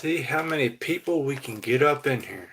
See how many people we can get up in here.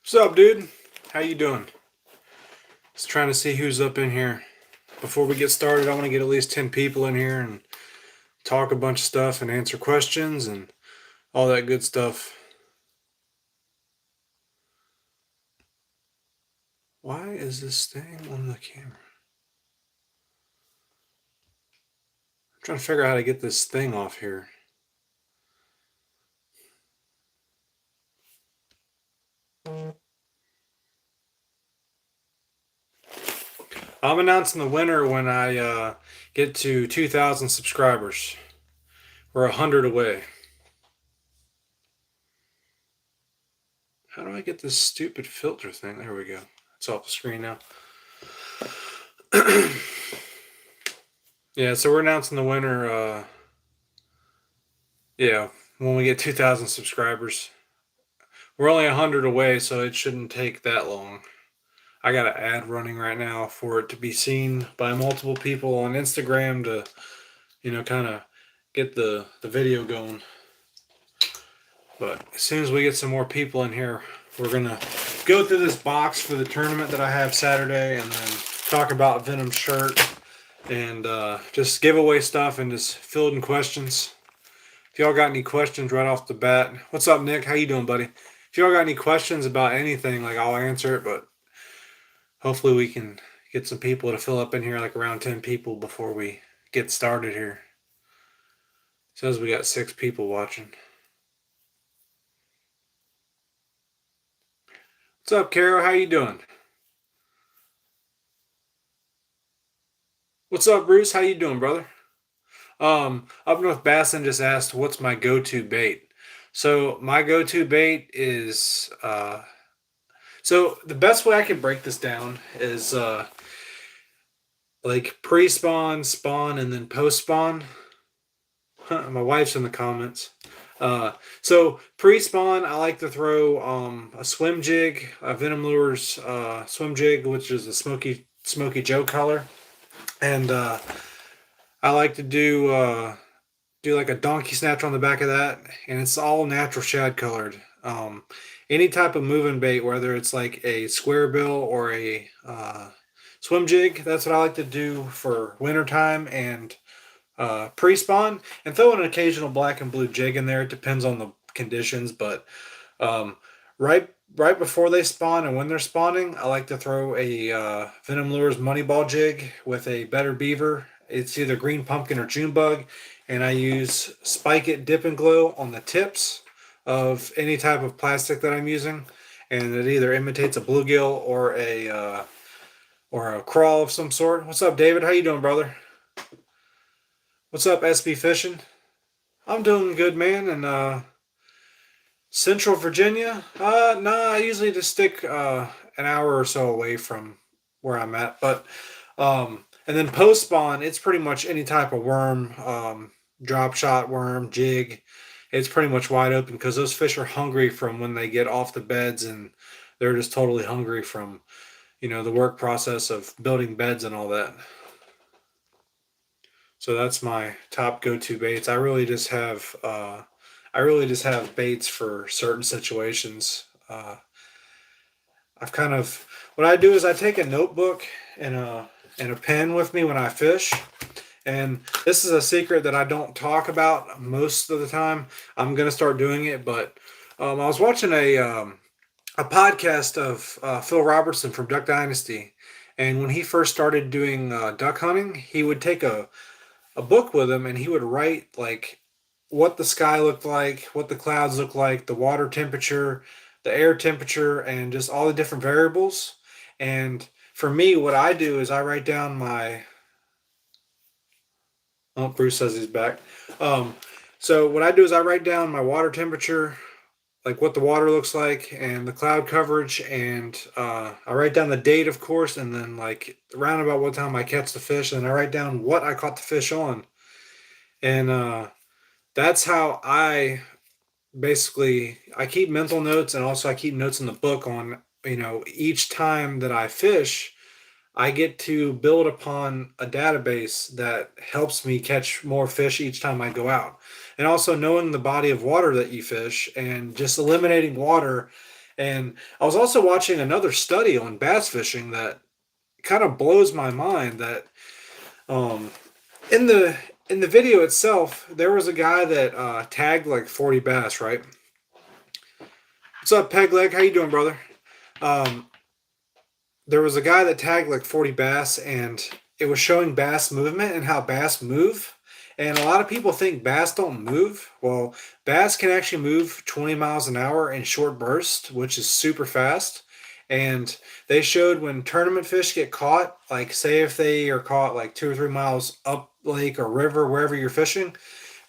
What's up, dude? How you doing? Just trying to see who's up in here. Before we get started, I want to get at least 10 people in here and talk a bunch of stuff and answer questions and all that good stuff. Why is this staying on the camera? I'm trying to figure out how to get this thing off here. I'm announcing the winner when I get to 2,000 subscribers. We're 100 away. How do I get this stupid filter thing? There we go. It's off the screen now. Yeah, so we're announcing the winner, when we get 2,000 subscribers. We're only 100 away, so it shouldn't take that long. I got an ad running right now for it to be seen by multiple people on Instagram to, kind of get the video going. But as soon as we get some more people in here, we're going to go through this box for the tournament that I have Saturday and then talk about Venom's shirt and just give away stuff and just fill in questions. If y'all got any questions right off the bat, what's up, Nick? How you doing, buddy? If y'all got any questions about anything, I'll answer it, but hopefully we can get some people to fill up in here, around 10 people before we get started here. It says we got 6 people watching. What's up, Carol? How you doing? What's up, Bruce? How you doing, brother? Up North Bassin just asked, what's my go-to bait? So my go-to bait is, so the best way I can break this down is pre-spawn, spawn, and then post-spawn. My wife's in the comments. So pre-spawn, I like to throw a swim jig, a Venom Lures swim jig, which is a smoky Joe color, and I like to do a donkey snatcher on the back of that, and it's all natural shad colored. Any type of moving bait, whether it's like a square bill or a swim jig, that's what I like to do for wintertime and pre-spawn, and throw an occasional black and blue jig in there. It depends on the conditions, but right before they spawn and when they're spawning, I like to throw a Venom Lures Moneyball jig with a better beaver. It's either green pumpkin or June bug, and I use Spike It Dip and Glow on the tips of any type of plastic that I'm using, and it either imitates a bluegill or a crawl of some sort. What's up, David? How you doing, brother? What's up, SB Fishing? I'm doing good, man. And Central Virginia? Nah, I usually just stick an hour or so away from where I'm at. But and then post spawn, it's pretty much any type of worm, drop shot worm, jig. It's pretty much wide open because those fish are hungry from when they get off the beds, and they're just totally hungry from, the work process of building beds and all that. So that's my top go-to baits. I really just have baits for certain situations. What I do is I take a notebook and a pen with me when I fish. And this is a secret that I don't talk about most of the time. I'm gonna start doing it, but I was watching a a podcast of Phil Robertson from Duck Dynasty, and when he first started doing duck hunting, he would take a book with him and he would write like what the sky looked like, what the clouds looked like, the water temperature, the air temperature, and just all the different variables. And for me, what I do is I write down my. Oh, Bruce says he's back. Um, so what I do is I write down my water temperature, like what the water looks like, and the cloud coverage, and I write down the date, of course, and then like around about what time I catch the fish, and I write down what I caught the fish on, and that's how I basically I keep mental notes, and also I keep notes in the book on each time that I fish. I get to build upon a database that helps me catch more fish each time I go out. And also knowing the body of water that you fish and just eliminating water. And I was also watching another study on bass fishing that kind of blows my mind that um, in the video itself, there was a guy that tagged like 40 bass, right? What's up, Peg Leg? How you doing, brother? Um, there was a guy that tagged like 40 bass, and it was showing bass movement and how bass move. And a lot of people think bass don't move. Well, bass can actually move 20 miles an hour in short bursts, which is super fast. And they showed when tournament fish get caught, like say if they are caught like 2 or 3 miles up lake or river, wherever you're fishing,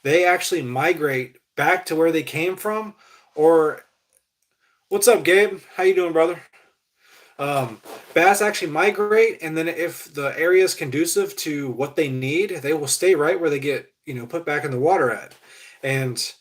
they actually migrate back to where they came from. Or what's up, Gabe? How you doing, brother? Um, Bass actually migrate, and then if the area is conducive to what they need, they will stay right where they get put back in the water at. And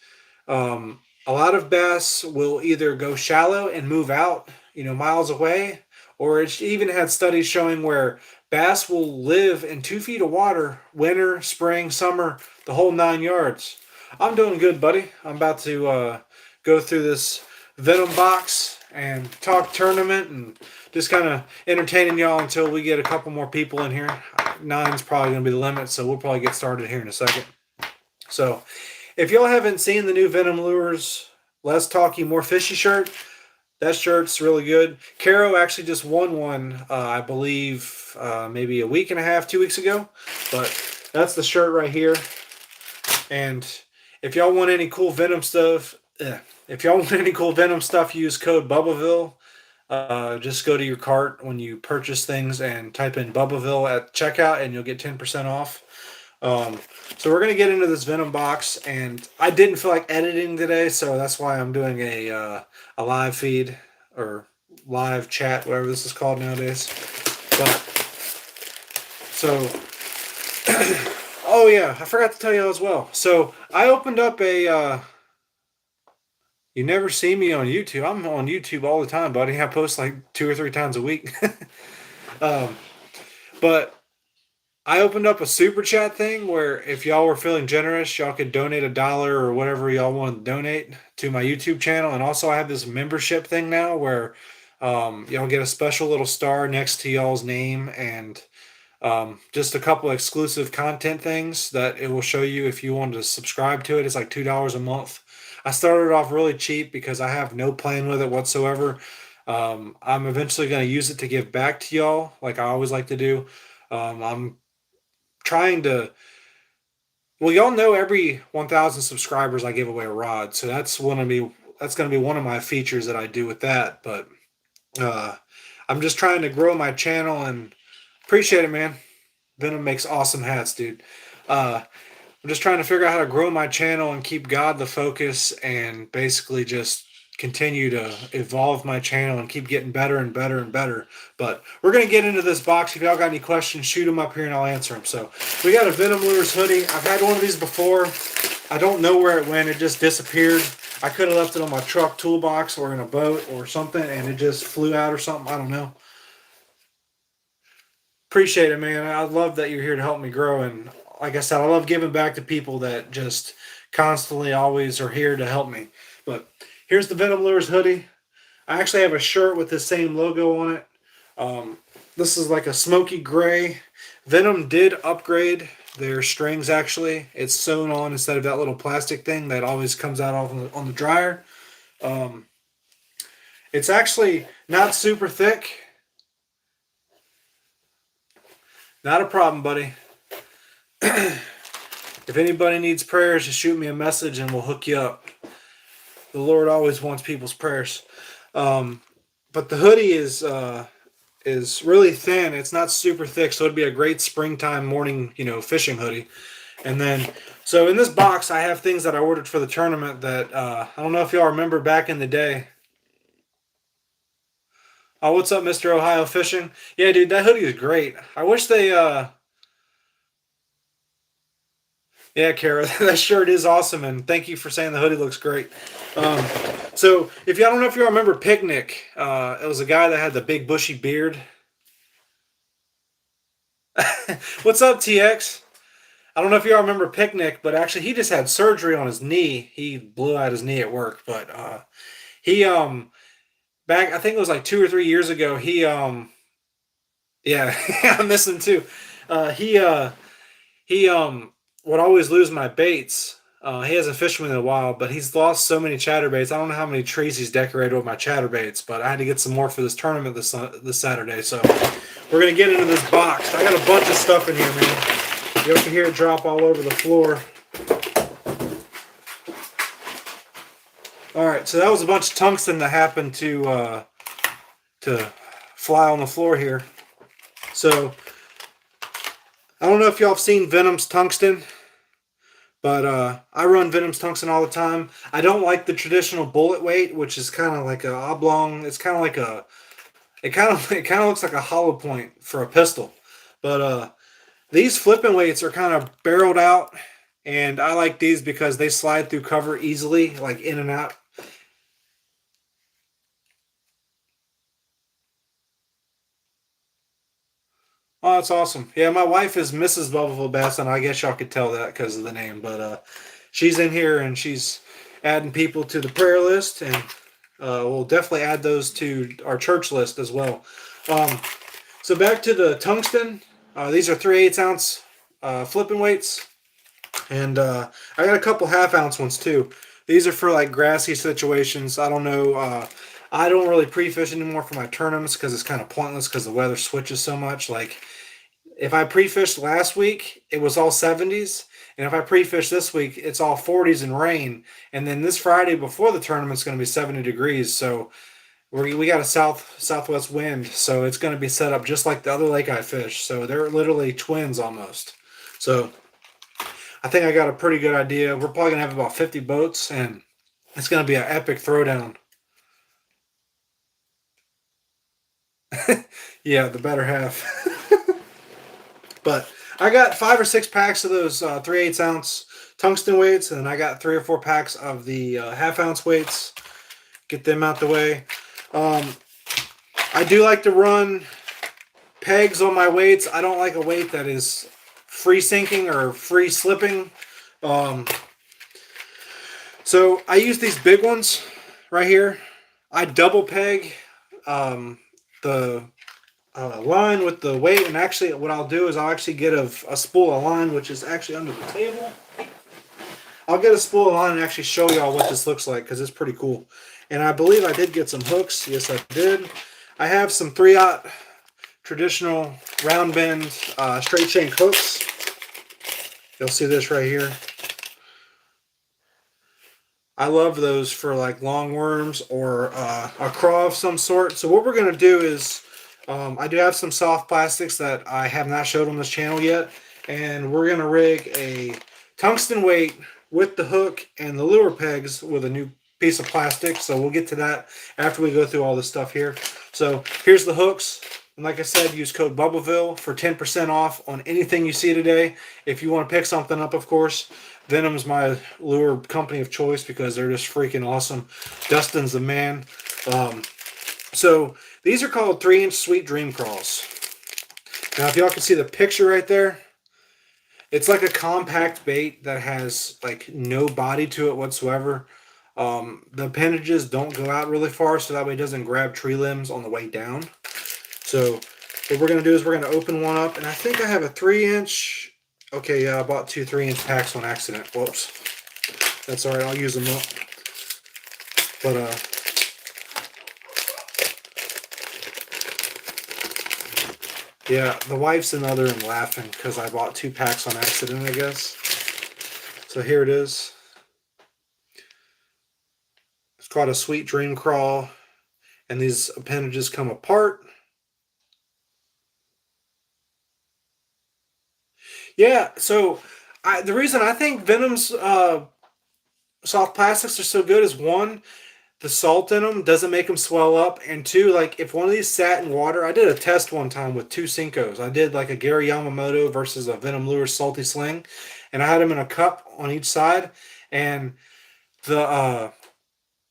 a lot of bass will either go shallow and move out, miles away, or it's even had studies showing where bass will live in 2 feet of water, winter, spring, summer, the whole 9 yards. I'm doing good, buddy. I'm about to go through this Venom box and talk tournament and just kind of entertaining y'all until we get a couple more people in here. Nine's probably going to be the limit, so we'll probably get started here in a second. So, if y'all haven't seen the new Venom Lures Less Talky More Fishy shirt, that shirt's really good. Caro actually just won one, I believe, maybe a week and a half, 2 weeks ago. But that's the shirt right here. And if y'all want any cool Venom stuff, use code Bubbaville. Just go to your cart when you purchase things and type in Bubbaville at checkout, and you'll get 10% off. So we're gonna get into this Venom box, and I didn't feel like editing today, so that's why I'm doing a live feed or live chat, whatever this is called nowadays. But so, oh yeah, I forgot to tell you as well. So I opened up a. You never see me on YouTube. I'm on YouTube all the time, buddy. I post like 2 or 3 times a week. um, but I opened up a super chat thing where if y'all were feeling generous, y'all could donate $1 or whatever y'all want to donate to my YouTube channel. And also I have this membership thing now where y'all get a special little star next to y'all's name and just a couple exclusive content things that it will show you if you want to subscribe to it. It's like $2 a month. I started off really cheap because I have no plan with it whatsoever. I'm eventually going to use it to give back to y'all like I always like to do. I'm trying to. Well, y'all know every 1,000 subscribers I give away a rod, so that's going to be one of my features that I do with that. But I'm just trying to grow my channel and appreciate it, man. Venom makes awesome hats, dude. I'm just trying to figure out how to grow my channel and keep God the focus and basically just continue to evolve my channel and keep getting better and better and better. But we're going to get into this box. If y'all got any questions, shoot them up here and I'll answer them. So we got a Venom Lures hoodie. I've had one of these before. I don't know where it went. It just disappeared. I could have left it on my truck toolbox or in a boat or something and it just flew out or something. I don't know. Appreciate it, man. I love that you're here to help me grow. And like I said, I love giving back to people that just constantly always are here to help me. But here's the Venom Lures hoodie. I actually have a shirt with the same logo on it. This is like a smoky gray. Venom did upgrade their strings, actually. It's sewn on instead of that little plastic thing that always comes out on the dryer. It's actually not super thick. Not a problem, buddy. If anybody needs prayers, just shoot me a message and we'll hook you up. The Lord always wants people's prayers. But the hoodie is really thin. It's not super thick, so it'd be a great springtime morning, fishing hoodie. And then, so in this box, I have things that I ordered for the tournament that I don't know if y'all remember back in the day. Oh, what's up, Mr. Ohio Fishing? Yeah, dude, that hoodie is great. I wish they yeah, Kara, that shirt is awesome, and thank you for saying the hoodie looks great. So, if y'all don't know if you remember Picnic, it was a guy that had the big bushy beard. What's up, TX? I don't know if y'all remember Picnic, but actually he just had surgery on his knee. He blew out his knee at work, but he back I think it was like 2 or 3 years ago. He yeah, I miss him too. He would always lose my baits. He hasn't fished with me in a while, but he's lost so many chatterbaits. I don't know how many trees he's decorated with my chatterbaits, but I had to get some more for this tournament this Saturday. So we're gonna get into this box. I got a bunch of stuff in here, man. You can hear it drop all over the floor. All right, so that was a bunch of tungsten that happened to fly on the floor here. So I don't know if y'all have seen Venom's tungsten, but I run Venom's tungsten all the time. I don't like the traditional bullet weight, which is kind of like a oblong. It's kind of like a it kind of looks like a hollow point for a pistol. But these flipping weights are kind of barreled out, and I like these because they slide through cover easily, like in and out. Oh, that's awesome. Yeah, my wife is Mrs. Bubbavillebassin. I guess y'all could tell that because of the name. But she's in here and she's adding people to the prayer list, and we'll definitely add those to our church list as well. So back to the tungsten. These are 3/8 ounce flipping weights, and I got a couple half-ounce ones too. These are for like grassy situations. I don't know. I don't really pre-fish anymore for my tournaments because it's kind of pointless because the weather switches so much. Like if I pre-fished last week, it was all 70s. And if I pre-fish this week, it's all 40s and rain. And then this Friday before the tournament's going to be 70 degrees. So we got a southwest wind. So it's going to be set up just like the other lake I fished. So they're literally twins almost. So I think I got a pretty good idea. We're probably going to have about 50 boats. And it's going to be an epic throwdown. Yeah, the better half. But I got 5 or 6 packs of those 3/8 ounce tungsten weights, and I got 3 or 4 packs of the half-ounce weights. Get them out the way. I do like to run pegs on my weights. I don't like a weight that is free sinking or free slipping. So I use these big ones right here. I double peg the line with the weight, and actually what I'll do is I'll actually get a spool of line, which is actually under the table. I'll get a spool of line and actually show y'all what this looks like because it's pretty cool. And I believe I did get some hooks. Yes, I did. I have some 3/0 traditional round bend straight shank hooks. You'll see this right here. I love those for like long worms or a craw of some sort. So what we're going to do is I do have some soft plastics that I have not showed on this channel yet, and we're going to rig a tungsten weight with the hook and the lure pegs with a new piece of plastic. So we'll get to that after we go through all this stuff here. So here's the hooks. And like I said, use code Bubbaville for 10% off on anything you see today. If you want to pick something up, of course. Venom's my lure company of choice because they're just freaking awesome. Dustin's the man. So these are called 3-inch Sweet Dream Crawls. Now, if y'all can see the picture right there, it's like a compact bait that has like no body to it whatsoever. The appendages don't go out really far, so that way it doesn't grab tree limbs on the way down. So what we're going to do is we're going to open one up, and I think I have a 3-inch. Okay, yeah, I bought 2 3-inch packs on accident. Whoops. That's all right. I'll use them up. But Yeah, the wife's in the other room laughing because I bought 2 packs on accident, I guess. So here it is. It's called a Sweet Dream Crawl, and these appendages come apart. Yeah, so the reason I think Venom's soft plastics are so good is one, the salt in them doesn't make them swell up, and two, like if one of these sat in water, I did a test one time with 2 Cincos. I did like a Gary Yamamoto versus a Venom Lure Salty Sling, and I had them in a cup on each side, and the uh,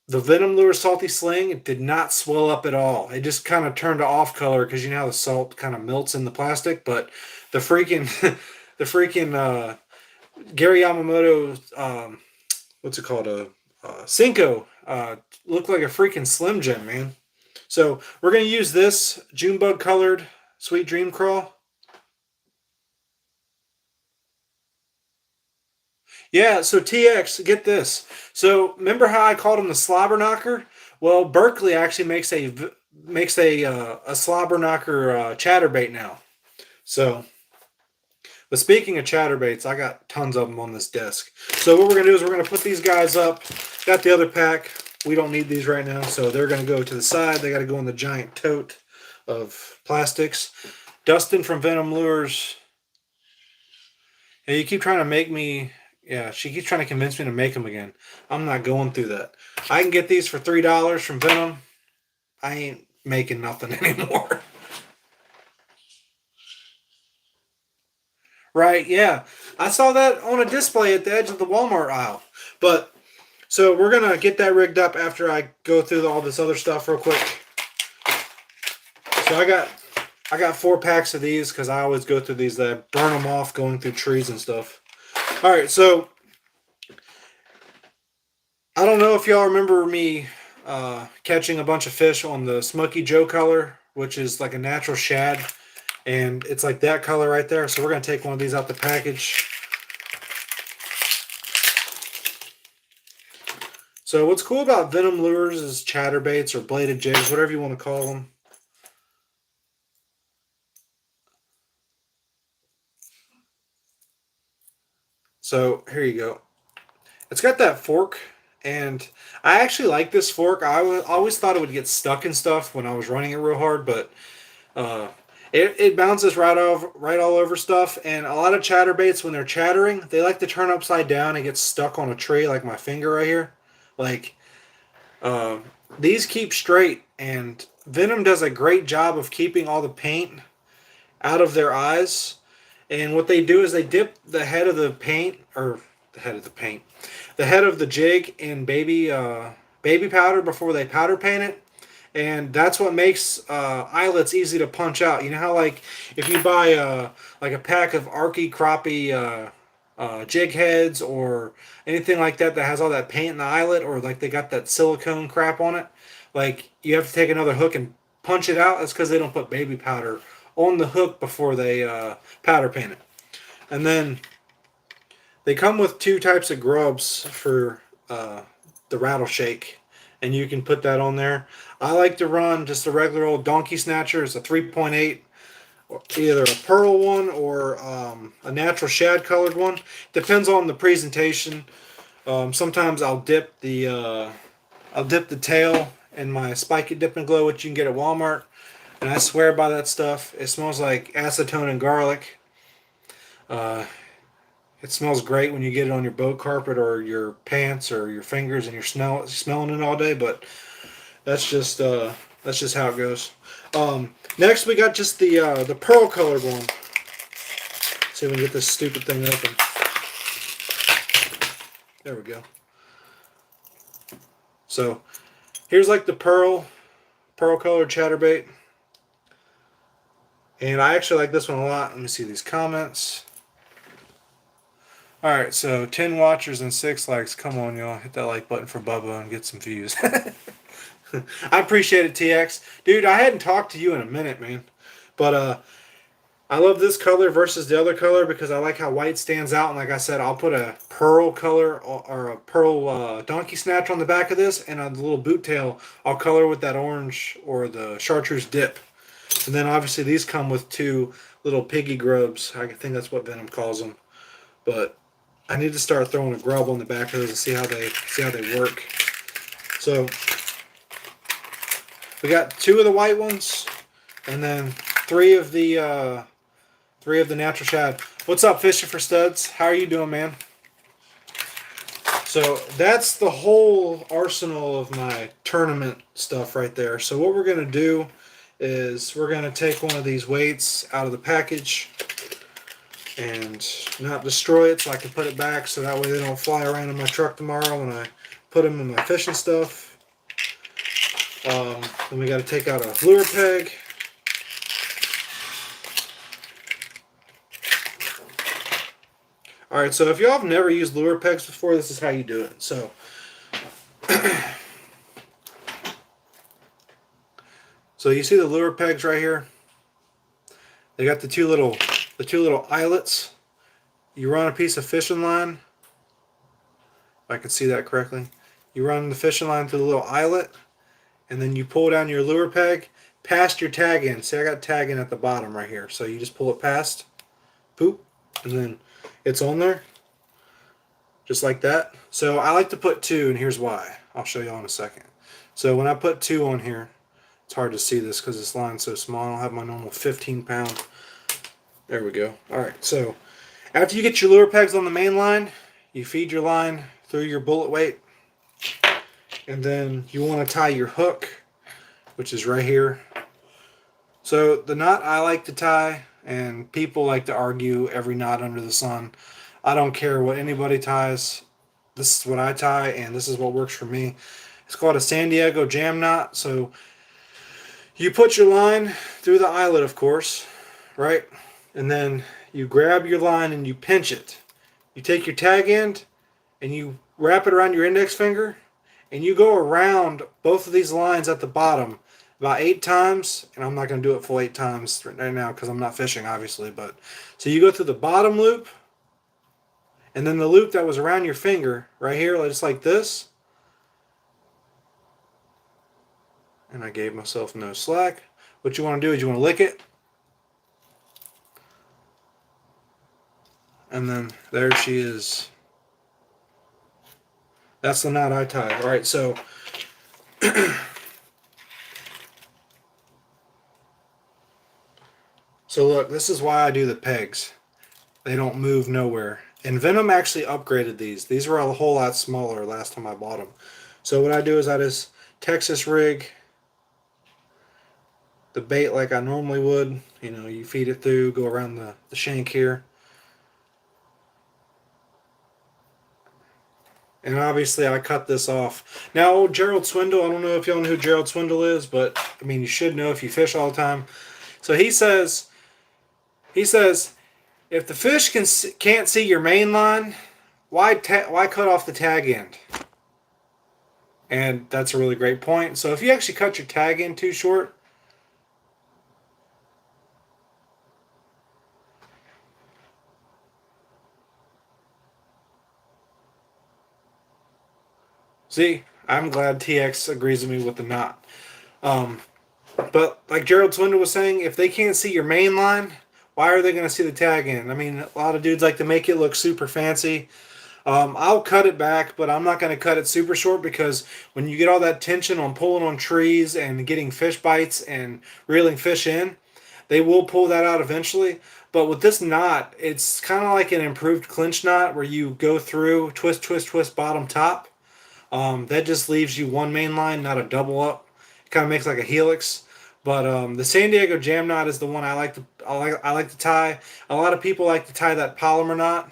the Venom Lure Salty Sling, it did not swell up at all. It just kind of turned to off color because you know how the salt kind of melts in the plastic, but the freaking the freaking Gary Yamamoto, what's it called, a Cinco, looked like a freaking Slim Jim, man. So we're gonna use this Junebug colored Sweet Dream Crawl. Yeah, so TX, get this. So remember how I called him the slobber knocker? Well, Berkeley actually makes a slobber knocker chatterbait now. So, but speaking of chatterbaits, I got tons of them on this desk. So what we're gonna do is we're gonna put these guys up. Got the other pack. We don't need these right now, so they're gonna go to the side. They got to go in the giant tote of plastics. Dustin from Venom Lures. And you keep trying to make me. Yeah, she keeps trying to convince me to make them again. I'm not going through that. I can get these for $3 from Venom. I ain't making nothing anymore. Right, yeah. I saw that on a display at the edge of the Walmart aisle. But, so we're going to get that rigged up after I go through all this other stuff real quick. So I got 4 packs of these because I always go through these. That I burn them off going through trees and stuff. All right, so I don't know if y'all remember me catching a bunch of fish on the Smoky Joe color, which is like a natural shad, and it's like that color right there. So we're going to take one of these out the package. So what's cool about Venom Lures is chatterbaits or bladed jigs, whatever you want to call them. So here you go. It's got that fork, and I actually like this fork. I always thought it would get stuck in stuff when I was running it real hard, but uh, it bounces right all over stuff. And a lot of chatterbaits, when they're chattering, they like to turn upside down and get stuck on a tree, like my finger right here. Like uh, these keep straight, and Venom does a great job of keeping all the paint out of their eyes. And what they do is they dip the head of the paint, or the head of the paint, the head of the jig in baby powder before they powder paint it, and that's what makes eyelets easy to punch out. You know how like if you buy like a pack of Arky Crappie jig heads or anything like that that has all that paint in the eyelet, or like they got that silicone crap on it, like you have to take another hook and punch it out. That's because they don't put baby powder on the hook before they powder paint it. And then they come with 2 types of grubs for the rattle shake, and you can put that on there. I like to run just a regular old donkey snatcher. It's a 3.8, either a pearl one or a natural shad colored one. Depends on the presentation. Sometimes I'll dip the tail in my Spike It Dip and Glow, which you can get at Walmart. And I swear by that stuff. It smells like acetone and garlic. It smells great when you get it on your boat carpet or your pants or your fingers and you're smelling it all day. But that's just how it goes. Next, we got just the pearl colored one. Let's see if we can get this stupid thing open. There we go. So here's like the pearl colored chatterbait. And I actually like this one a lot. Let me see these comments. Alright, so 10 watchers and 6 likes. Come on, y'all. Hit that like button for Bubba and get some views. I appreciate it, TX. Dude, I hadn't talked to you in a minute, man. But I love this color versus the other color because I like how white stands out. And like I said, I'll put a pearl color or a pearl donkey snatch on the back of this. And on the little boot tail, I'll color with that orange or the chartreuse dip. And then obviously these come with 2 little piggy grubs. I think that's what Venom calls them. But I need to start throwing a grub on the back of those and see how they work. So we got 2 of the white ones, and then 3 of the natural shad. What's up, Fishing for Studs? How are you doing, man? So that's the whole arsenal of my tournament stuff right there. So what we're going to do is we're going to take one of these weights out of the package and not destroy it so I can put it back so that way they don't fly around in my truck tomorrow when I put them in my fishing stuff. Then we got to take out a lure peg. Alright, so if y'all have never used lure pegs before, this is how you do it. So, so you see the lure pegs right here? They got the two little eyelets. You run a piece of fishing line. If I can see that correctly. You run the fishing line through the little eyelet, and then you pull down your lure peg past your tag in. See, I got tag in at the bottom right here. So you just pull it past, poop, and then it's on there, just like that. So I like to put 2, and here's why. I'll show you all in a second. So when I put 2 on here, it's hard to see this because this line's so small. I don't have my normal 15-pound. There we go. All right, so after you get your lure pegs on the main line, you feed your line through your bullet weight, and then you want to tie your hook, which is right here. So the knot I like to tie, and people like to argue every knot under the sun. I don't care what anybody ties. This is what I tie, and this is what works for me. It's called a San Diego jam knot. So you put your line through the eyelet, of course, right? And then you grab your line and you pinch it. You take your tag end and you wrap it around your index finger, and you go around both of these lines at the bottom about 8 times, and I'm not going to do it full 8 times right now because I'm not fishing, obviously. But so you go through the bottom loop, and then the loop that was around your finger right here, just like this. And I gave myself no slack. What you want to do is you want to lick it, and then there she is. That's the knot I tied. All right, so so look, this is why I do the pegs. They don't move nowhere. And Venom actually upgraded these. These were a whole lot smaller last time I bought them. So what I do is I just Texas rig the bait like I normally would. You know, you feed it through, go around the shank here. And obviously I cut this off. Now, Gerald Swindle, I don't know if y'all know who Gerald Swindle is, but I mean, you should know if you fish all the time. So he says, if the fish can't see your main line, why cut off the tag end? And that's a really great point. So if you actually cut your tag end too short, see, I'm glad TX agrees with me with the knot. But like Gerald Swindle was saying, if they can't see your main line, why are they going to see the tag end? I mean, a lot of dudes like to make it look super fancy. I'll cut it back, but I'm not going to cut it super short because when you get all that tension on pulling on trees and getting fish bites and reeling fish in, they will pull that out eventually. But with this knot, it's kind of like an improved clinch knot where you go through, twist, twist, twist, bottom, top. That just leaves you one main line, not a double up. It kind of makes like a helix. But the San Diego jam knot is the one I like to tie. A lot of people like to tie that polymer knot.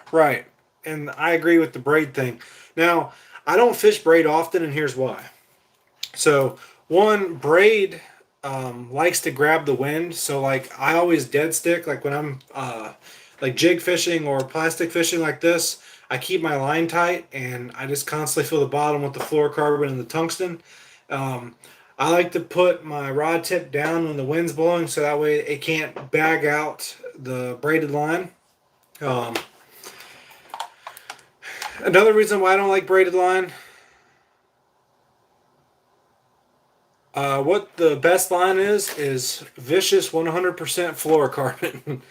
Right, and I agree with the braid thing. Now, I don't fish braid often, and here's why. So, one, braid likes to grab the wind. So, like, I always dead stick. Like, when I'm like jig fishing or plastic fishing like this, I keep my line tight, and I just constantly fill the bottom with the fluorocarbon and the tungsten. I like to put my rod tip down when the wind's blowing, so that way it can't bag out the braided line. Another reason why I don't like braided line, What the best line is vicious 100% fluorocarbon.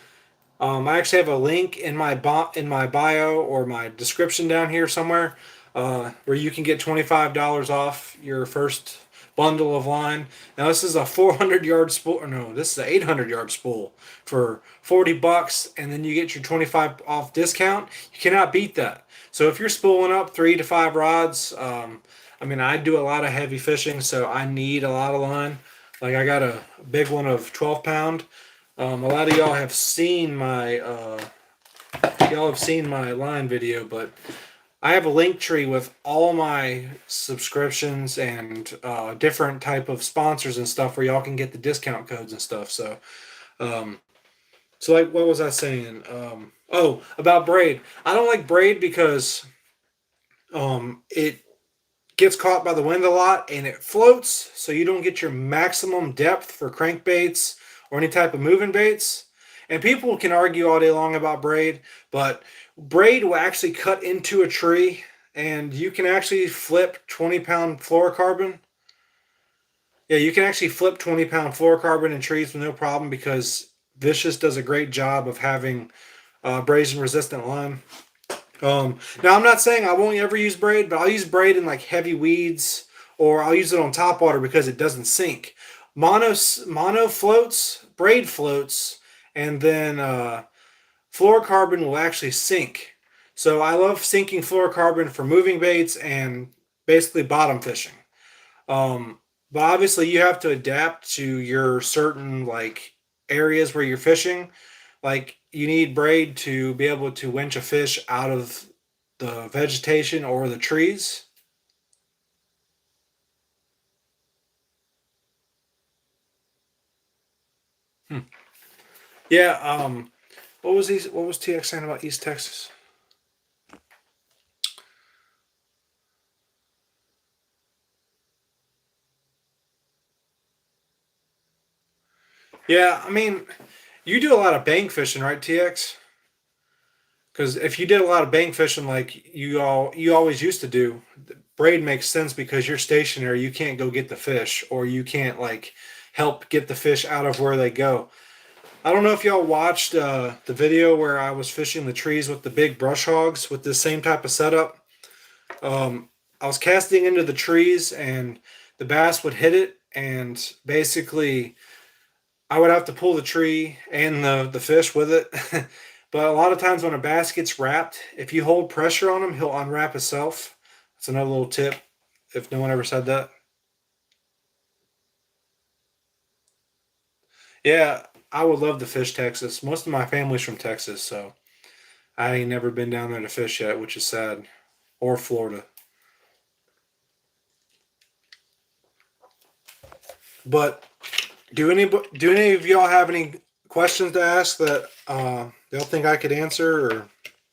I actually have a link in my bio or my description down here somewhere, where you can get $25 off your first bundle of line. Now this is a 400-yard spool. Or no, this is an 800-yard spool for $40, and then you get your 25 off discount. You cannot beat that. So if you're spooling up 3 to 5 rods, I mean, I do a lot of heavy fishing, so I need a lot of line. Like I got a big one of 12 pound. A lot of y'all have seen my line video, but I have a link tree with all my subscriptions and different type of sponsors and stuff where y'all can get the discount codes and stuff. Um, so like, what was I saying? Oh, about braid. I don't like braid because it gets caught by the wind a lot and it floats, so you don't get your maximum depth for crankbaits or any type of moving baits. And people can argue all day long about braid, but braid will actually cut into a tree, and you can actually flip 20-pound fluorocarbon. Yeah, you can actually flip 20-pound fluorocarbon in trees with no problem because Vicious does a great job of having abrasion resistant line. Now I'm not saying I won't ever use braid, but I'll use braid in like heavy weeds, or I'll use it on top water because it doesn't sink. Mono floats, braid floats, and then fluorocarbon will actually sink. So I love sinking fluorocarbon for moving baits and basically bottom fishing. But obviously you have to adapt to your certain like areas where you're fishing. Like you need braid to be able to winch a fish out of the vegetation or the trees. Hmm. Yeah. What was he? What was TX saying about East Texas? Yeah, I mean, you do a lot of bank fishing, right, TX? Because if you did a lot of bank fishing like you always used to do, braid makes sense because you're stationary. You can't go get the fish, or you can't like help get the fish out of where they go. I don't know if y'all watched the video where I was fishing the trees with the big brush hogs with the same type of setup. I was casting into the trees and the bass would hit it, and basically I would have to pull the tree and the fish with it. But a lot of times when a bass gets wrapped, if you hold pressure on him, he'll unwrap himself. That's another little tip if no one ever said that. Yeah, I would love to fish Texas. Most of my family's from Texas, so I ain't never been down there to fish yet, which is sad. Or Florida. But do any of y'all have any questions to ask that y'all think I could answer? Or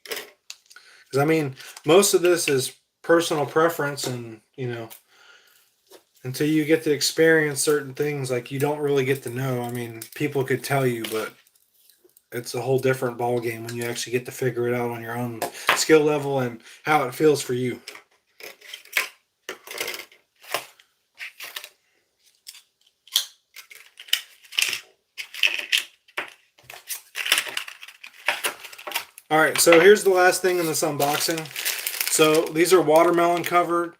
because I mean, most of this is personal preference, and until you get to experience certain things, like you don't really get to know. I mean, people could tell you, but it's a whole different ball game when you actually get to figure it out on your own skill level and how it feels for you. All right, so here's the last thing in this unboxing. So these are watermelon colored,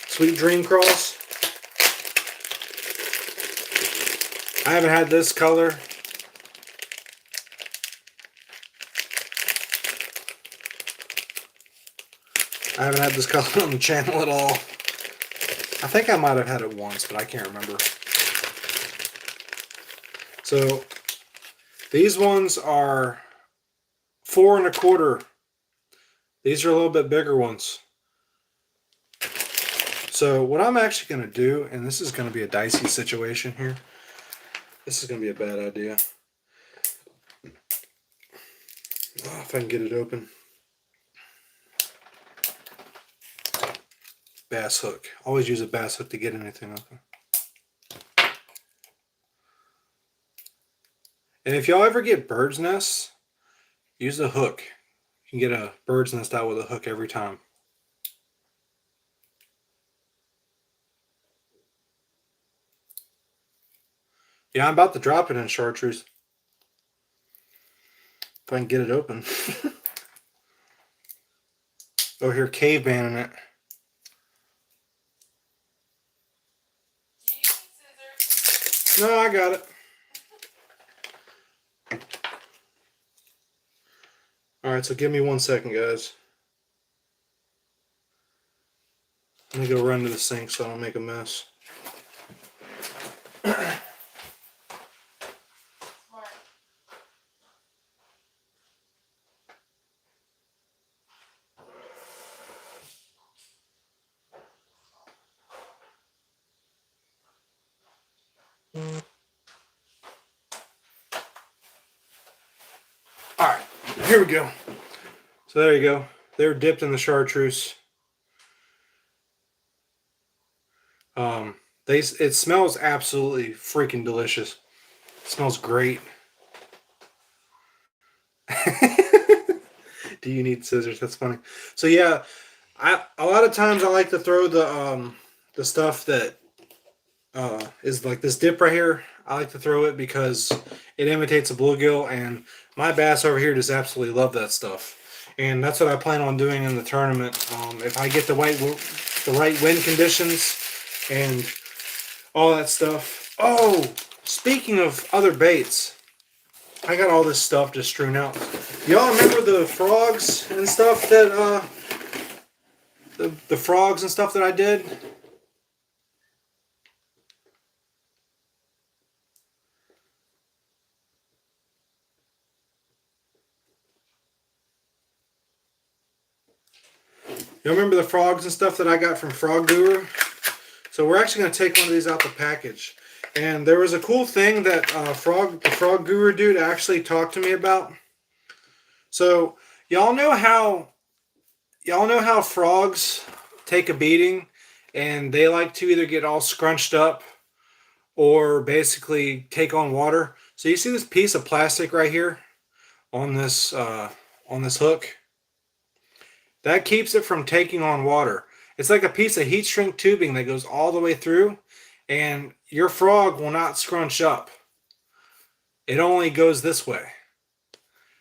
Sweet Dream Crawls. I haven't had this color. I haven't had this color on the channel at all. I think I might have had it once, but I can't remember. So these ones are 4 1/4. These are a little bit bigger ones. So what I'm actually going to do, and this is going to be a dicey situation here. This is going to be a bad idea. Oh, if I can get it open. Bass hook. Always use a bass hook to get anything open. And if y'all ever get bird's nests, use a hook. You can get a bird's nest out with a hook every time. Yeah, I'm about to drop it in chartreuse. If I can get it open. Over here cavemanning it. No, I got it. Alright, so give me 1 second, guys. Let me go run to the sink so I don't make a mess. Alright, here we go. So there you go. They're dipped in the chartreuse. It smells absolutely freaking delicious. It smells great. Do you need scissors? That's funny. So yeah, a lot of times I like to throw the stuff that is like this dip right here. I like to throw it because it imitates a bluegill, and my bass over here just absolutely love that stuff. And that's what I plan on doing in the tournament. If I get the right wind conditions and all that stuff. Oh, speaking of other baits, I got all this stuff just strewn out. Y'all remember the frogs and stuff that the frogs and stuff that I did? You remember the frogs and stuff that I got from Frog Guru? So we're actually going to take one of these out the package. And there was a cool thing that the Frog Guru dude actually talked to me about. So y'all know how frogs take a beating and they like to either get all scrunched up or basically take on water. So you see this piece of plastic right here on this hook? That keeps it from taking on water. It's like a piece of heat shrink tubing that goes all the way through, and your frog will not scrunch up. It only goes this way.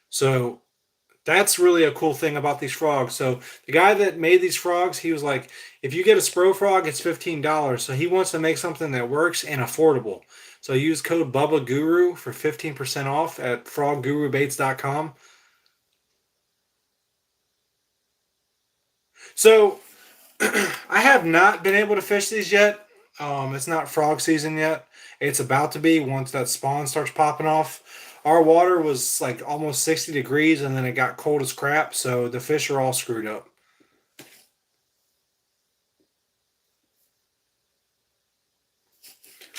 So that's really a cool thing about these frogs. So the guy that made these frogs, he was like, if you get a Spro frog, it's $15. So he wants to make something that works and affordable. So use code BubbaGuru for 15% off at froggurubaits.com. So I have not been able to fish these yet. It's not frog season yet. It's about to be once that spawn starts popping off. Our water was like almost 60 degrees and then it got cold as crap, so the fish are all screwed up.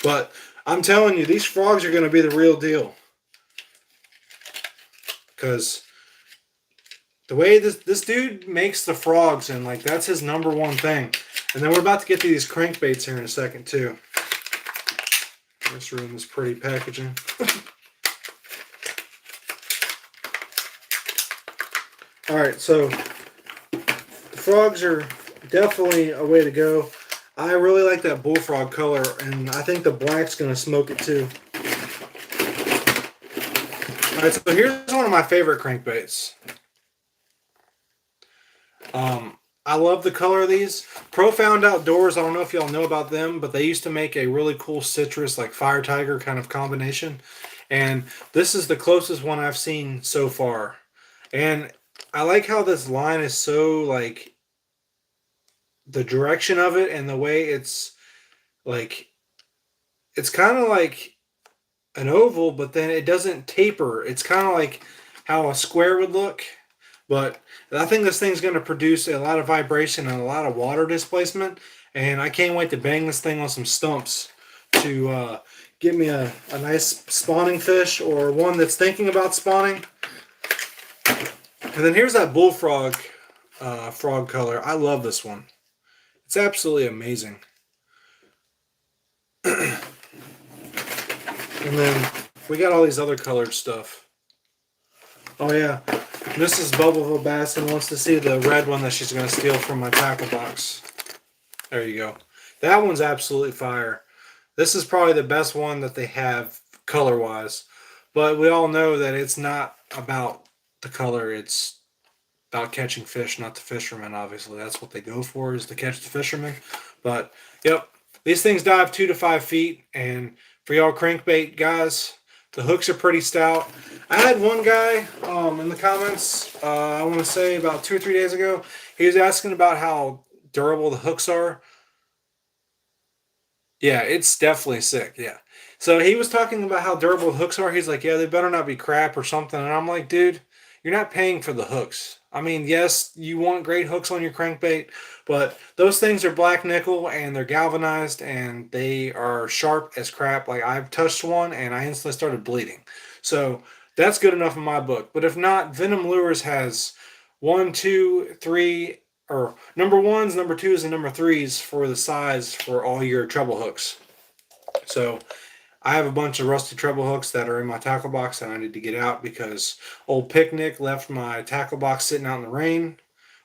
But I'm telling you, these frogs are going to be the real deal. Because the way this dude makes the frogs, and like that's his #1 thing. And then we're about to get to these crankbaits here in a second too. Let's ruin this pretty packaging. Alright, so the frogs are definitely a way to go. I really like that bullfrog color, and I think the black's going to smoke it too. Alright, so here's one of my favorite crankbaits. I love the color of these. Profound Outdoors, I don't know if y'all know about them, but they used to make a really cool citrus, like Fire Tiger kind of combination. And this is the closest one I've seen so far. And I like how this line is so, like, the direction of it and the way it's, like, it's kind of like an oval, but then it doesn't taper. It's kind of like how a square would look. But I think this thing's going to produce a lot of vibration and a lot of water displacement. And I can't wait to bang this thing on some stumps to get me a nice spawning fish or one that's thinking about spawning. And then here's that bullfrog frog color. I love this one. It's absolutely amazing. And then we got all these other colored stuff. Oh yeah. Mrs. Bubbavillebassin wants to see the red one that she's going to steal from my tackle box. There you go. That one's absolutely fire. This is probably the best one that they have color wise. But we all know that it's not about the color. It's about catching fish, not the fishermen. Obviously, that's what they go for, is to catch the fishermen. But yep, these things dive 2 to 5 feet, and for y'all crankbait guys, the hooks are pretty stout. I had one guy in the comments, I want to say about 2 or 3 days ago, he was asking about how durable the hooks are. Yeah, it's definitely sick. Yeah. So he was talking about how durable the hooks are. He's like, yeah, they better not be crap or something. And I'm like, dude, you're not paying for the hooks. I mean, yes, you want great hooks on your crankbait, but those things are black nickel and they're galvanized and they are sharp as crap. Like, I've touched one and I instantly started bleeding. So that's good enough in my book. But if not, Venom Lures has one, two, three, or number ones, number twos, and number threes for the size for all your treble hooks. So I have a bunch of rusty treble hooks that are in my tackle box that I need to get out because old Picnic left my tackle box sitting out in the rain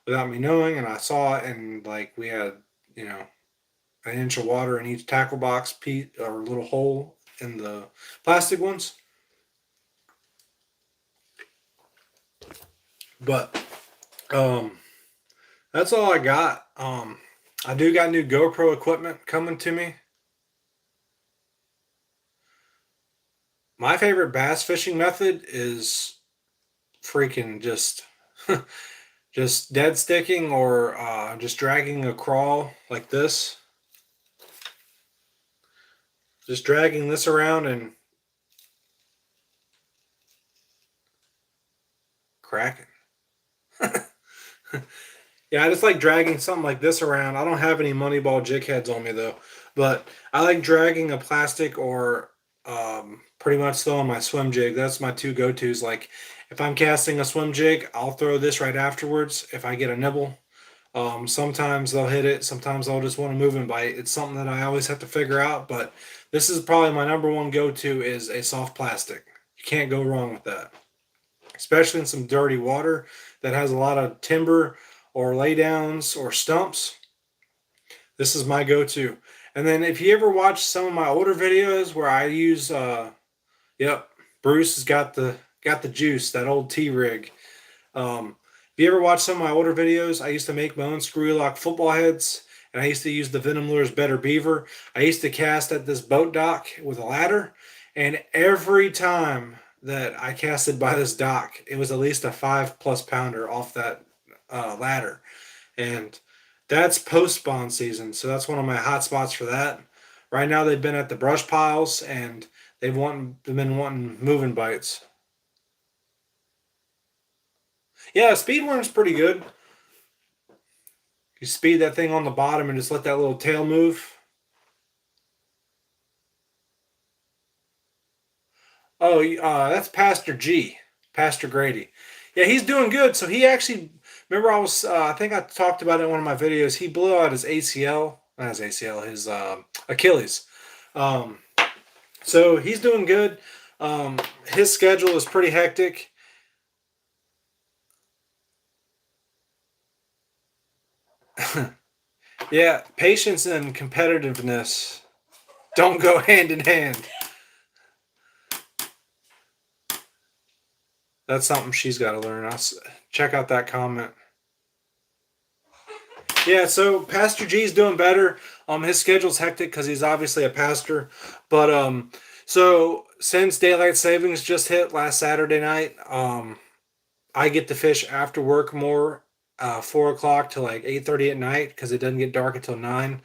without me knowing, and I saw it, and like we had, you know, an inch of water in each tackle box or little hole in the plastic ones. But that's all I got. I do got new GoPro equipment coming to me. My favorite bass fishing method is freaking just just dead sticking or just dragging a crawl like this. Just dragging this around and cracking. Yeah, I just like dragging something like this around. I don't have any money ball jig heads on me though, but I like dragging a plastic or pretty much throwing my swim jig. That's my two go-tos. Like if I'm casting a swim jig, I'll throw this right afterwards if I get a nibble. Sometimes they'll hit it. Sometimes they'll just want to move and bite. It's something that I always have to figure out, but this is probably my number one go-to is a soft plastic. You can't go wrong with that, especially in some dirty water that has a lot of timber or laydowns or stumps. This is my go-to. And then if you ever watch some of my older videos where I use, yep, Bruce has got the juice, that old T-rig. If you ever watch some of my older videos, I used to make my own screw lock football heads, and I used to use the Venom Lures Better Beaver. I used to cast at this boat dock with a ladder, and every time that I casted by this dock, it was at least a 5+ pounder off that ladder. And that's post spawn season, so that's one of my hot spots for that. Right now, they've been at the brush piles, and they've been wanting moving bites. Yeah, speed worm's pretty good. You speed that thing on the bottom and just let that little tail move. Oh, that's Pastor G, Pastor Grady. Yeah, he's doing good. So he actually, remember I think I talked about it in one of my videos. He blew out his ACL, not his ACL, his Achilles. Um, so he's doing good. His schedule is pretty hectic. Yeah, patience and competitiveness don't go hand in hand. That's something she's got to learn. I'll check out that comment. Yeah, so Pastor G's doing better. His schedule's hectic because he's obviously a pastor. But so since daylight savings just hit last Saturday night, I get to fish after work more, 4 o'clock to like 8:30 at night because it doesn't get dark until 9.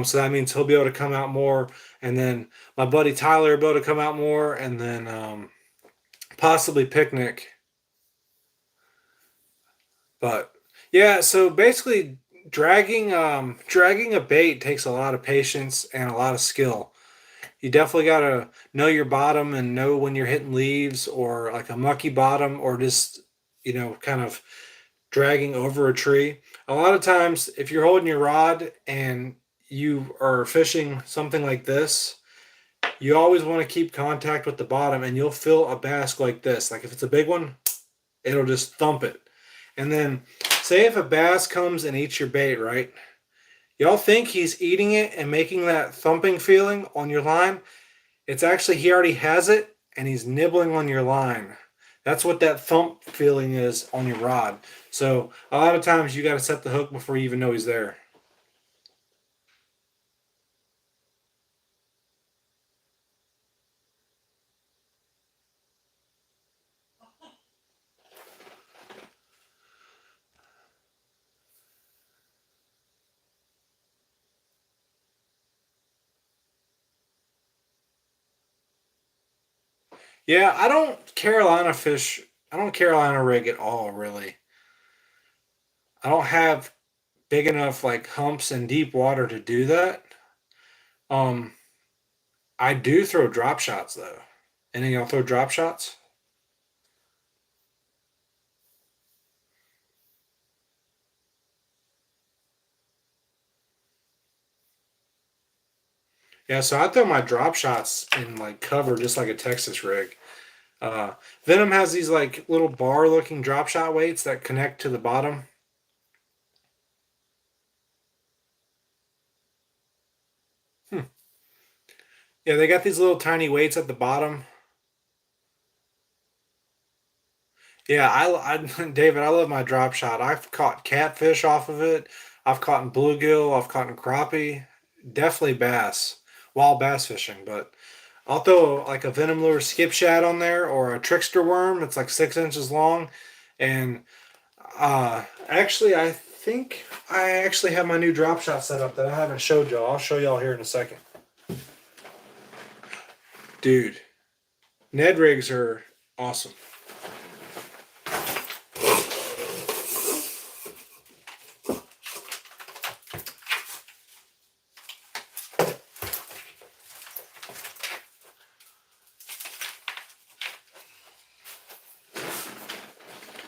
So that means he'll be able to come out more, and then my buddy Tyler will be able to come out more, and then possibly Picnic. But yeah, so basically dragging a bait takes a lot of patience and a lot of skill. You definitely got to know your bottom and know when you're hitting leaves or like a mucky bottom or just, kind of dragging over a tree. A lot of times, if you're holding your rod and you are fishing something like this, you always want to keep contact with the bottom and you'll feel a bass like this. Like if it's a big one, it'll just thump it. And then say if a bass comes and eats your bait, right? Y'all think he's eating it and making that thumping feeling on your line. It's actually, he already has it and he's nibbling on your line. That's what that thump feeling is on your rod. So a lot of times you got to set the hook before you even know he's there. Yeah, I don't Carolina fish. I don't Carolina rig at all, really. I don't have big enough like humps and deep water to do that. Um, I do throw drop shots though. Any of y'all throw drop shots? Yeah, so I throw my drop shots in like cover just like a Texas rig. Uh, Venom has these like little bar looking drop shot weights that connect to the bottom. Hmm. Yeah, they got these little tiny weights at the bottom. Yeah, David, I love my drop shot. I've caught catfish off of it. I've caught bluegill. I've caught crappie. Definitely bass, wild bass fishing. But I'll throw like a Venom lure skip shad on there or a trickster worm. It's like 6 inches long. And actually, I think I actually have my new drop shot set up that I haven't showed y'all. I'll show y'all here in a second. Dude, Ned rigs are awesome.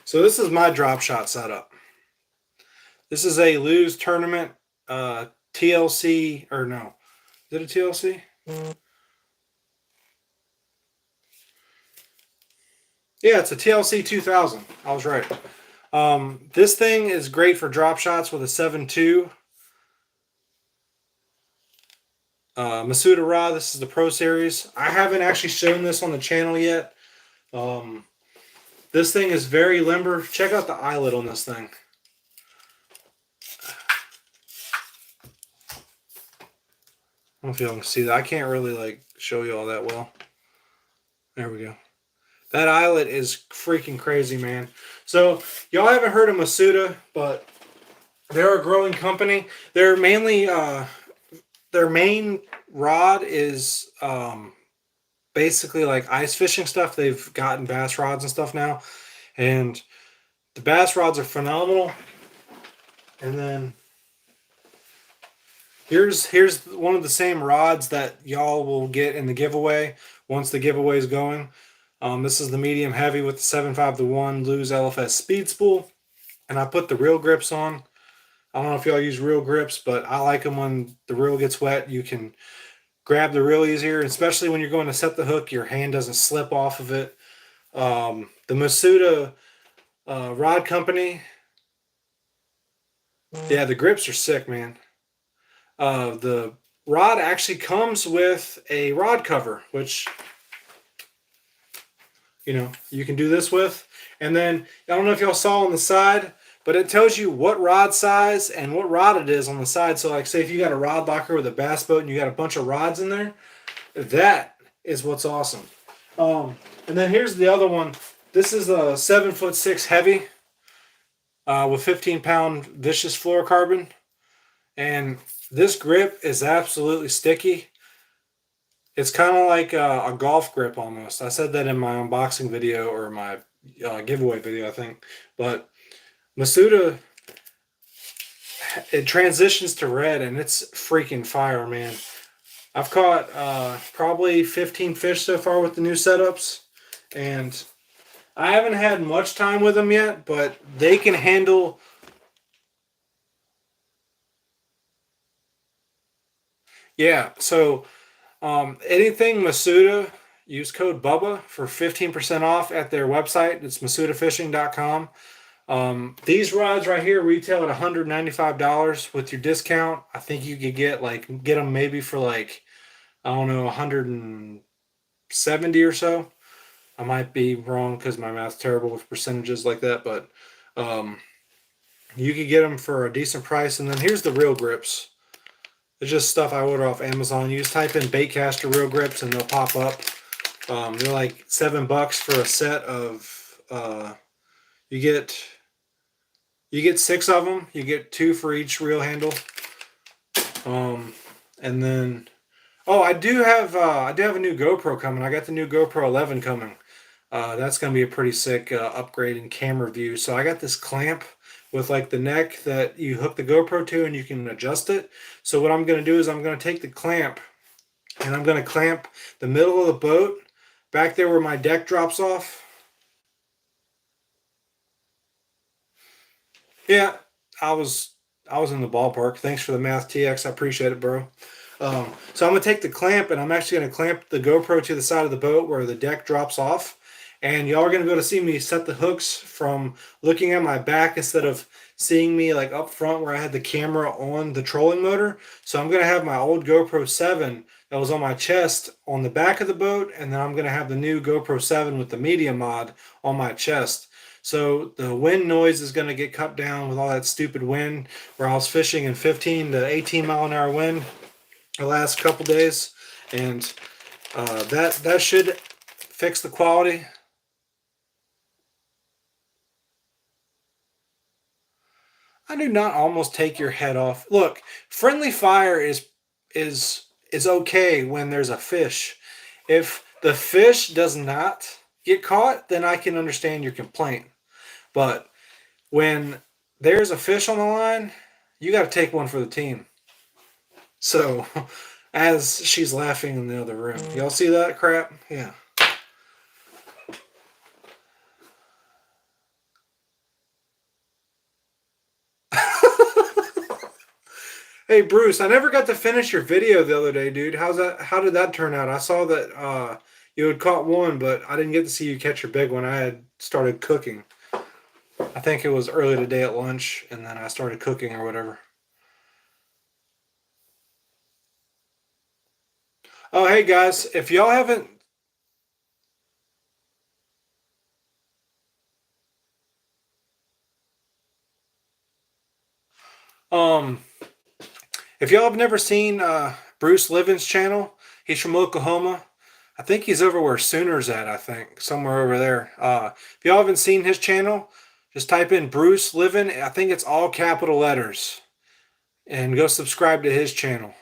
So this is my drop shot setup. This is a Lose tournament TLC, or no, is it a TLC? Yeah, it's a TLC 2000. I was right. This thing is great for drop shots with a 7.2 Masuda rod. This is the Pro Series. I haven't actually shown this on the channel yet. This thing is very limber. Check out the eyelet on this thing. I don't know if y'all can see that. I can't really like show you all that well. There we go. That eyelet is freaking crazy, man. So y'all haven't heard of Masuda, but they're a growing company. They're mainly their main rod is basically like ice fishing stuff. They've gotten bass rods and stuff now, and the bass rods are phenomenal. And then here's one of the same rods that y'all will get in the giveaway once the giveaway is going. This is the medium heavy with the 7.5 to 1 Lose LFS speed spool, and I put the reel grips on. I don't know if y'all use reel grips, but I like them when the reel gets wet. You can grab the reel easier, especially when you're going to set the hook. Your hand doesn't slip off of it. The Masuda rod company, yeah, the grips are sick, man. The rod actually comes with a rod cover, which you can do this with. And then I don't know if y'all saw on the side, but it tells you what rod size and what rod it is on the side. So like say if you got a rod locker with a bass boat and you got a bunch of rods in there, that is what's awesome. And then here's the other one. This is a 7'6" heavy with 15-pound vicious fluorocarbon. And this grip is absolutely sticky. It's kind of like a golf grip almost. I said that in my unboxing video or my giveaway video, I think. But Masuda, it transitions to red and it's freaking fire, man. I've caught probably 15 fish so far with the new setups. And I haven't had much time with them yet, but they can handle... Yeah, so anything Masuda, use code BUBBA for 15% off at their website. It's masudafishing.com. These rods right here retail at $195 with your discount. I think you could get them maybe for like I don't know, 170 or so. I might be wrong because my math's terrible with percentages like that, but um, you could get them for a decent price. And then here's the real grips. It's just stuff I order off Amazon. You just type in Baitcaster real grips and they'll pop up. They're like $7 for a set of. You get 6 of them. You get 2 for each reel handle. And then, oh, I do have a new GoPro coming. I got the new GoPro 11 coming. That's gonna be a pretty sick upgrade in camera view. So I got this clamp with like the neck that you hook the GoPro to, and you can adjust it. So what I'm gonna do is I'm gonna take the clamp and I'm gonna clamp the middle of the boat back there where my deck drops off. Yeah, I was in the ballpark. Thanks for the math, TX. I appreciate it, bro. So I'm gonna take the clamp and I'm actually gonna clamp the GoPro to the side of the boat where the deck drops off. And y'all are gonna be able to see me set the hooks from looking at my back instead of seeing me like up front where I had the camera on the trolling motor. So I'm gonna have my old GoPro 7 that was on my chest on the back of the boat, and then I'm gonna have the new GoPro 7 with the media mod on my chest. So the wind noise is going to get cut down with all that stupid wind where I was fishing in 15 to 18 mile an hour wind the last couple days. And that should fix the quality. I do not almost take your head off. Look, friendly fire is okay when there's a fish. If the fish does not get caught, then I can understand your complaint. But when there's a fish on the line, you got to take one for the team. So, as she's laughing in the other room, y'all see that crap? Yeah. Hey Bruce, I never got to finish your video the other day, dude. How's that? How did that turn out? I saw that you had caught one, but I didn't get to see you catch your big one. I had started cooking. I think it was early today at lunch, and then I started cooking or whatever. Oh, hey guys, if y'all haven't, um, if y'all have never seen Bruce Livin's channel, he's from Oklahoma. I think he's over where Sooner's at. I think somewhere over there. If y'all haven't seen his channel, just type in Bruce Livin. I think it's all capital letters, and go subscribe to his channel.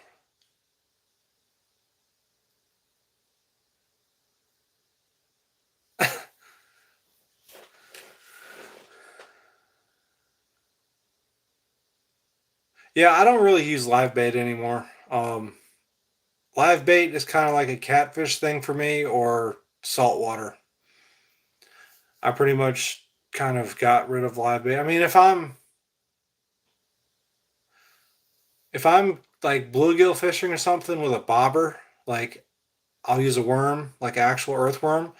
Yeah, I don't really use live bait anymore. Live bait is kind of like a catfish thing for me, or saltwater. I pretty much kind of got rid of live bait. I mean, if I'm like bluegill fishing or something with a bobber, like I'll use a worm, like actual earthworm.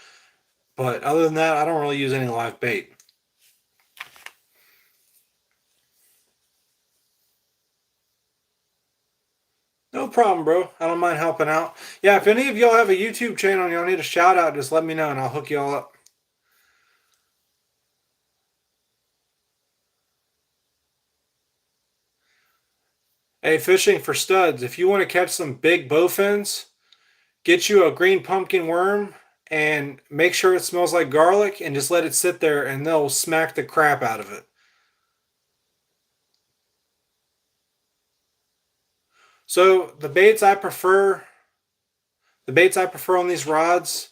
But other than that, I don't really use any live bait. No problem, bro. I don't mind helping out. Yeah, if any of y'all have a YouTube channel and y'all need a shout out, just let me know and I'll hook y'all up. Hey, fishing for studs. If you want to catch some big bowfins, get you a green pumpkin worm and make sure it smells like garlic and just let it sit there and they'll smack the crap out of it. So the baits I prefer on these rods,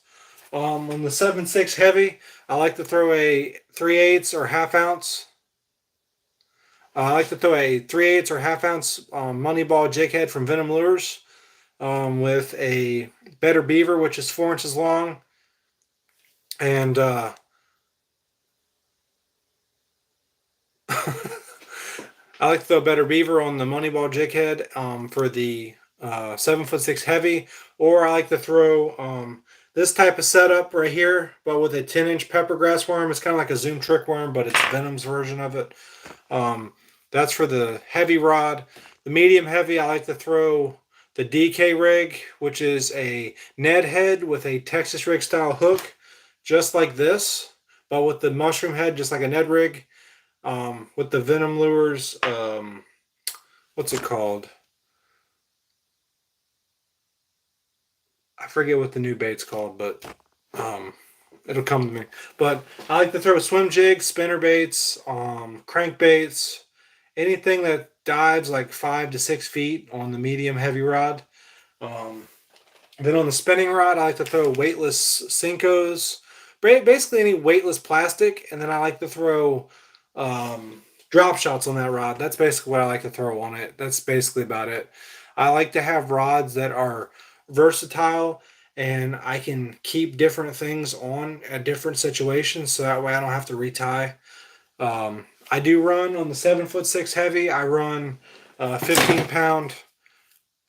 on the 7.6 heavy, I like to throw a 3/8 or half ounce. I like to throw a 3/8 or half ounce money ball jig head from Venom lures with a better beaver, which is 4 inches long, and I like to throw better beaver on the Moneyball jig head for the 7.6 heavy, or I like to throw this type of setup right here, but with a 10-inch peppergrass worm. It's kind of like a Zoom trick worm, but it's Venom's version of it. That's for the heavy rod. The medium heavy, I like to throw the DK rig, which is a Ned head with a Texas rig style hook, just like this, but with the mushroom head, just like a Ned rig, with the Venom lures. What's it called? I forget what the new bait's called, but it'll come to me. But I like to throw swim jigs, spinner baits, crankbaits, anything that dives like 5 to 6 feet on the medium heavy rod. Um, then on the spinning rod, I like to throw weightless Senkos, basically any weightless plastic, and then I like to throw drop shots on that rod. That's basically what I like to throw on it. That's basically about it. I like to have rods that are versatile and I can keep different things on at different situations, so that way I don't have to retie. I do run on the 7'6" heavy. I run 15-pound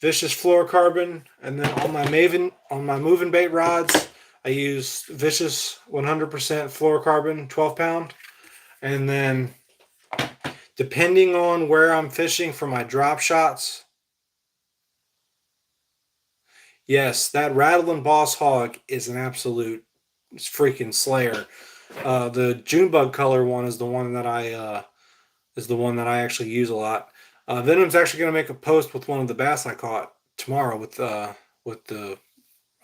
Vicious fluorocarbon, and then on my moving bait rods, I use Vicious 100% fluorocarbon 12-pound, and then depending on where I'm fishing for my drop shots, yes, that rattling boss hog is an absolute freaking slayer. The June bug color one is the one that I actually use a lot. Venom's actually going to make a post with one of the bass I caught tomorrow with the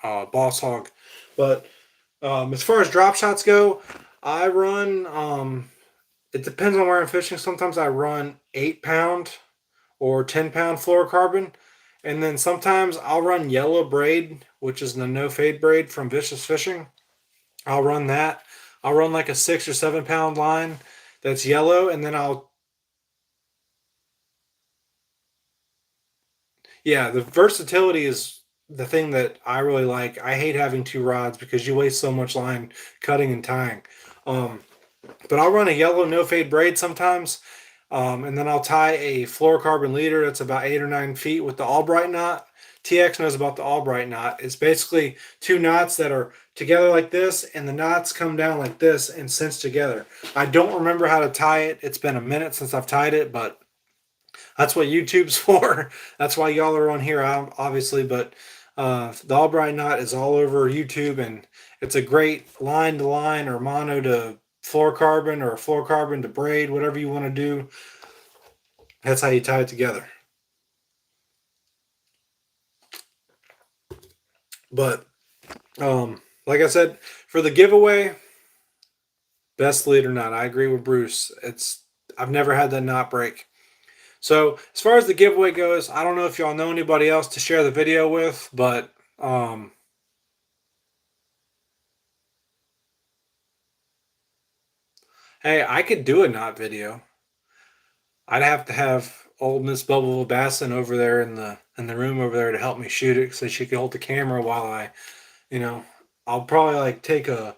boss hog. But as far as drop shots go, I run. It depends on where I'm fishing. Sometimes I run 8-pound or 10-pound fluorocarbon, and then sometimes I'll run yellow braid, which is the no fade braid from Vicious Fishing. I'll run that. I'll run like a 6 or 7-pound line that's yellow, and then yeah, the versatility is the thing that I really like. I hate having two rods because you waste so much line cutting and tying. Um, but I'll run a yellow no fade braid sometimes, and then I'll tie a fluorocarbon leader that's about 8 or 9 feet with the Albright knot. TX knows about the Albright knot. It's basically two knots that are together like this, and the knots come down like this and cinch together. I don't remember how to tie it. It's been a minute since I've tied it, but that's what YouTube's for. That's why y'all are on here, obviously. But the Albright knot is all over YouTube, and it's a great line to line or mono to fluorocarbon or fluorocarbon to braid, whatever you want to do. That's how you tie it together. But like I said, for the giveaway, best leader knot. I agree with Bruce. I've never had that knot break. So as far as the giveaway goes, I don't know if y'all know anybody else to share the video with, but hey, I could do a knot video. I'd have to have old Miss Bubbavillebassin over there in the room over there to help me shoot it, so she could hold the camera while you know, I'll probably like take a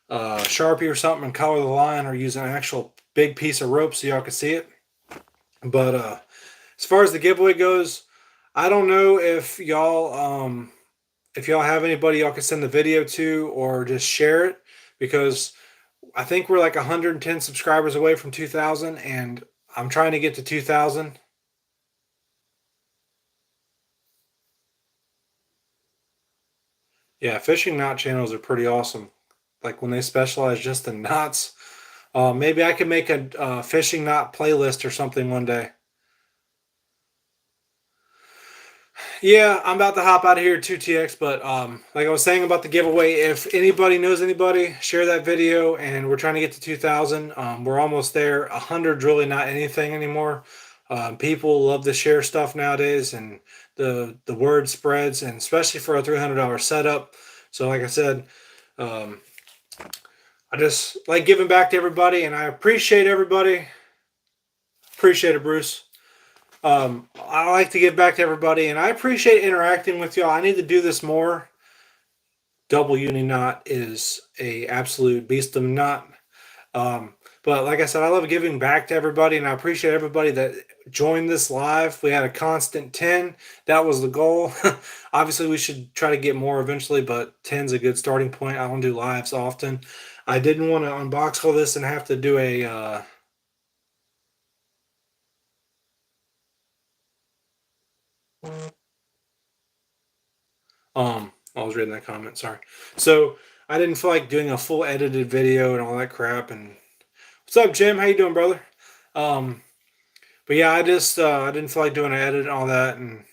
Sharpie or something and color the line, or use an actual big piece of rope so y'all can see it. But as far as the giveaway goes, I don't know if y'all have anybody y'all can send the video to or just share it, because I think we're like 110 subscribers away from 2,000, and I'm trying to get to 2,000. Yeah, fishing knot channels are pretty awesome. Like when they specialize just in knots. Maybe I could make a fishing knot playlist or something one day. Yeah, I'm about to hop out of here too, TX. But like I was saying about the giveaway, if anybody knows anybody, share that video. And we're trying to get to 2,000. We're almost there. 100's really not anything anymore. People love to share stuff nowadays, and the word spreads, and especially for a $300 setup. So, like I said, um, I just like giving back to everybody, and I appreciate everybody. Appreciate it, Bruce. I like to give back to everybody, and I appreciate interacting with y'all. I need to do this more. Double uni knot is a absolute beast of knot. But like I said, I love giving back to everybody, and I appreciate everybody that joined this live. We had a constant 10. That was the goal. Obviously, we should try to get more eventually, but 10's a good starting point. I don't do lives often. I didn't want to unbox all this and have to do a I was reading that comment, sorry. So I didn't feel like doing a full edited video and all that crap. And what's up, Jim? How you doing, brother? Um, but yeah, I didn't feel like doing an edit and all that, and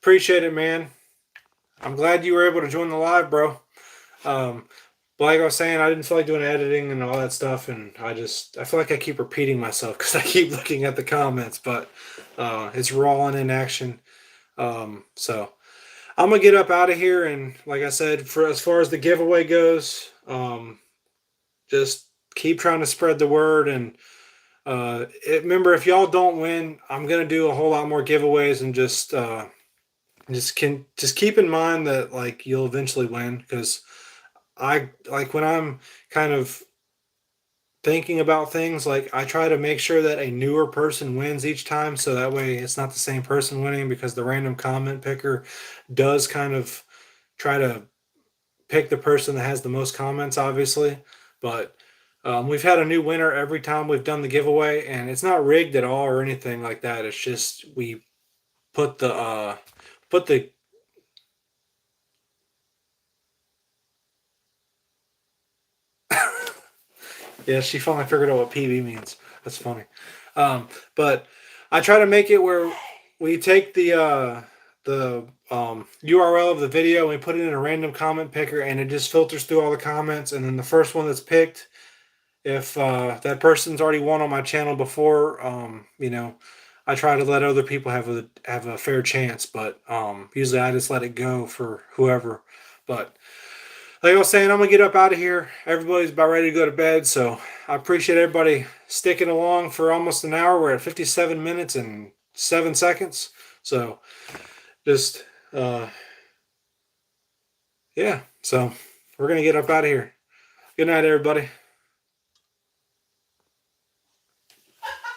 appreciate it, man. I'm glad you were able to join the live, bro. Um, but like I was saying, I didn't feel like doing editing and all that stuff, and I feel like I keep repeating myself because I keep looking at the comments, but it's raw and in action. So I'm gonna get up out of here, and like I said, for as far as the giveaway goes, just keep trying to spread the word. And remember, if y'all don't win, I'm gonna do a whole lot more giveaways, and just keep in mind that like you'll eventually win, because I like when I'm kind of thinking about things, like I try to make sure that a newer person wins each time, so that way it's not the same person winning, because the random comment picker does kind of try to pick the person that has the most comments, obviously. But we've had a new winner every time we've done the giveaway, and it's not rigged at all or anything like that. It's just we put the yeah, she finally figured out what PB means. That's funny. But I try to make it where we take the URL of the video and we put it in a random comment picker, and it just filters through all the comments, and then the first one that's picked, if that person's already won on my channel before, I try to let other people have a fair chance, but usually I just let it go for whoever. But like I was saying, I'm gonna get up out of here. Everybody's about ready to go to bed, so I appreciate everybody sticking along for almost an hour. We're at 57 minutes and 7 seconds. So just yeah. So we're gonna get up out of here. Good night, everybody.